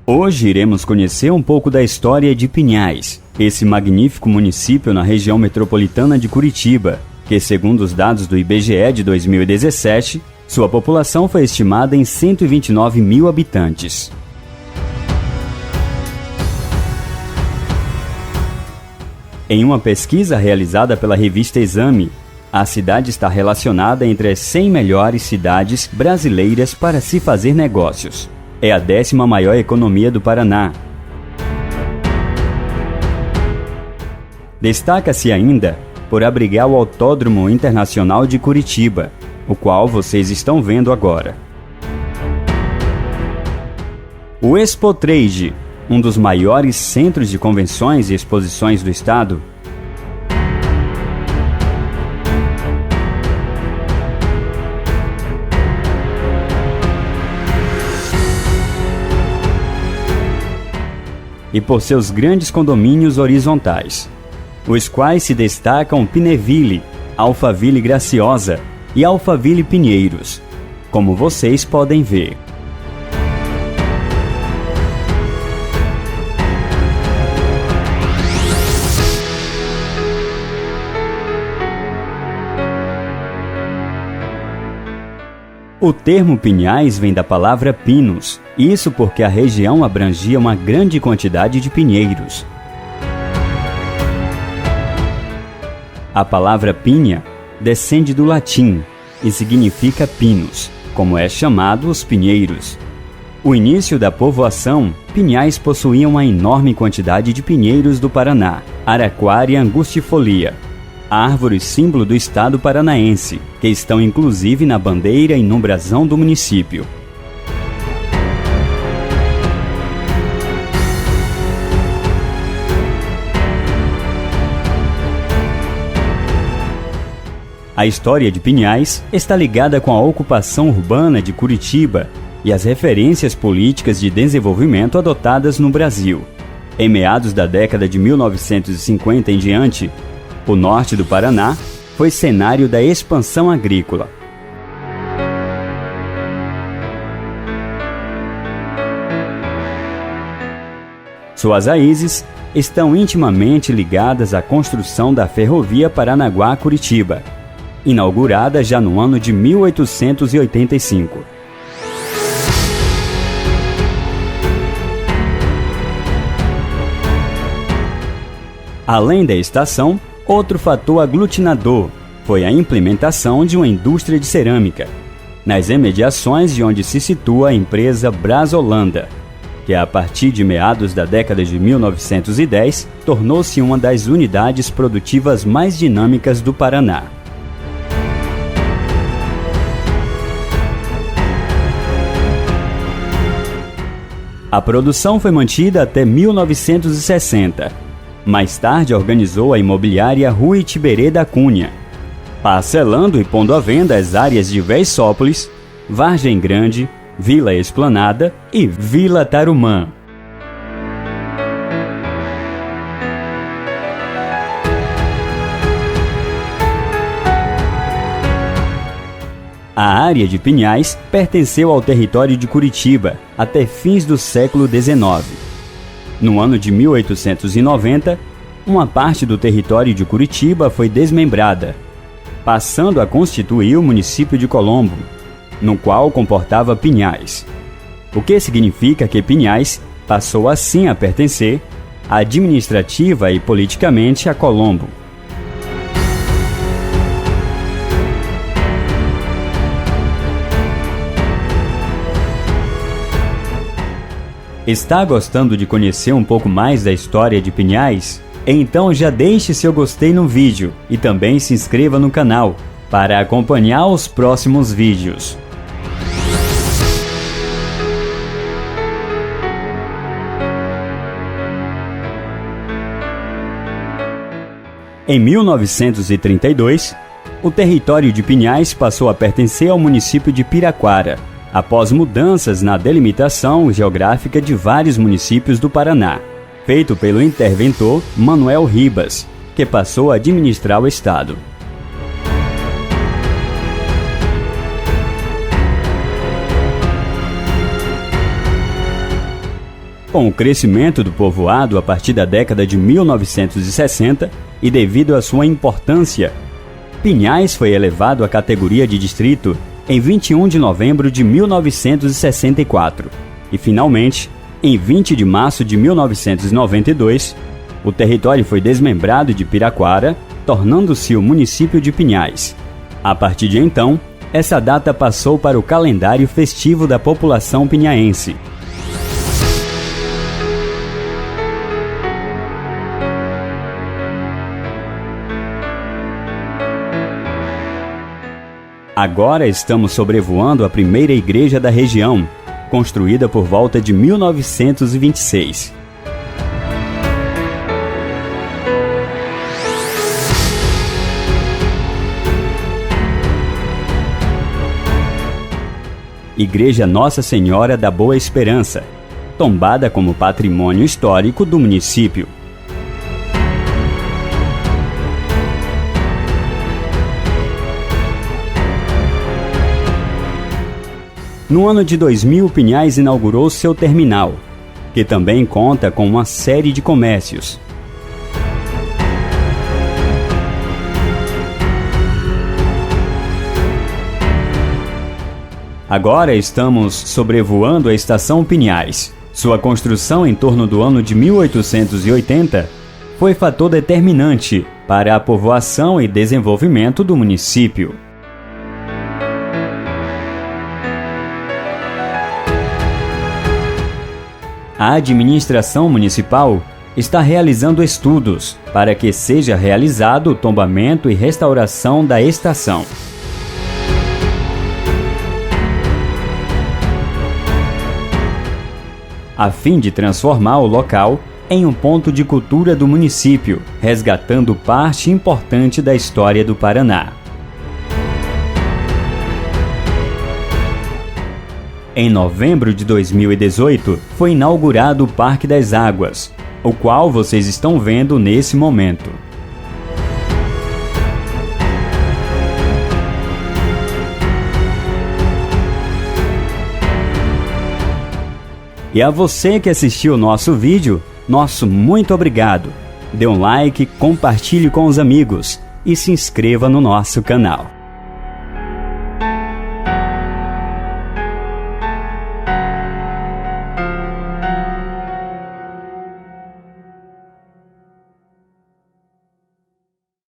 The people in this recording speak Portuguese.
Hoje iremos conhecer um pouco da história de Pinhais, esse magnífico município na região metropolitana de Curitiba, que, segundo os dados do IBGE de 2017, sua população foi estimada em 129 mil habitantes. Em uma pesquisa realizada pela revista Exame, a cidade está relacionada entre as 100 melhores cidades brasileiras para se fazer negócios. É a 10ª maior economia do Paraná. Destaca-se ainda por abrigar o Autódromo Internacional de Curitiba, o qual vocês estão vendo agora. O Expotrade, um dos maiores centros de convenções e exposições do estado, e por seus grandes condomínios horizontais, os quais se destacam Pineville, Alphaville Graciosa e Alphaville Pinheiros, como vocês podem ver. O termo Pinhais vem da palavra pinos, isso porque a região abrangia uma grande quantidade de pinheiros. A palavra pinha descende do latim e significa pinos, como é chamado os pinheiros. O início da povoação, Pinhais possuía uma enorme quantidade de pinheiros do Paraná, Araquária angustifolia, árvore símbolo do estado paranaense, que estão inclusive na bandeira e no brasão do município. A história de Pinhais está ligada com a ocupação urbana de Curitiba e as referências políticas de desenvolvimento adotadas no Brasil. Em meados da década de 1950 em diante, o norte do Paraná foi cenário da expansão agrícola. Suas raízes estão intimamente ligadas à construção da Ferrovia Paranaguá-Curitiba, inaugurada já no ano de 1885. Além da estação, outro fator aglutinador foi a implementação de uma indústria de cerâmica, nas imediações de onde se situa a empresa Brazolanda, que a partir de meados da década de 1910 tornou-se uma das unidades produtivas mais dinâmicas do Paraná. A produção foi mantida até 1960. Mais tarde organizou a imobiliária Rui Tiberê da Cunha, parcelando e pondo à venda as áreas de Veissópolis, Vargem Grande, Vila Esplanada e Vila Tarumã. A área de Pinhais pertenceu ao território de Curitiba até fins do século XIX. No ano de 1890, uma parte do território de Curitiba foi desmembrada, passando a constituir o município de Colombo, no qual comportava Pinhais, o que significa que Pinhais passou assim a pertencer, administrativa e politicamente, a Colombo. Está gostando de conhecer um pouco mais da história de Pinhais? Então já deixe seu gostei no vídeo e também se inscreva no canal para acompanhar os próximos vídeos. Em 1932, o território de Pinhais passou a pertencer ao município de Piraquara, após mudanças na delimitação geográfica de vários municípios do Paraná, feito pelo interventor Manuel Ribas, que passou a administrar o estado. Com o crescimento do povoado a partir da década de 1960 e devido à sua importância, Pinhais foi elevado à categoria de distrito em 21 de novembro de 1964 e, finalmente, em 20 de março de 1992, o território foi desmembrado de Piraquara, tornando-se o município de Pinhais. A partir de então, essa data passou para o calendário festivo da população pinhaense. Agora estamos sobrevoando a primeira igreja da região, construída por volta de 1926. Igreja Nossa Senhora da Boa Esperança, tombada como patrimônio histórico do município. No ano de 2000, Pinhais inaugurou seu terminal, que também conta com uma série de comércios. Agora estamos sobrevoando a Estação Pinhais. Sua construção em torno do ano de 1880 foi fator determinante para a povoação e desenvolvimento do município. A administração municipal está realizando estudos para que seja realizado o tombamento e restauração da estação. A fim de transformar o local em um ponto de cultura do município, resgatando parte importante da história do Paraná. Em novembro de 2018, foi inaugurado o Parque das Águas, o qual vocês estão vendo nesse momento. E a você que assistiu o nosso vídeo, nosso muito obrigado. Dê um like, compartilhe com os amigos e se inscreva no nosso canal.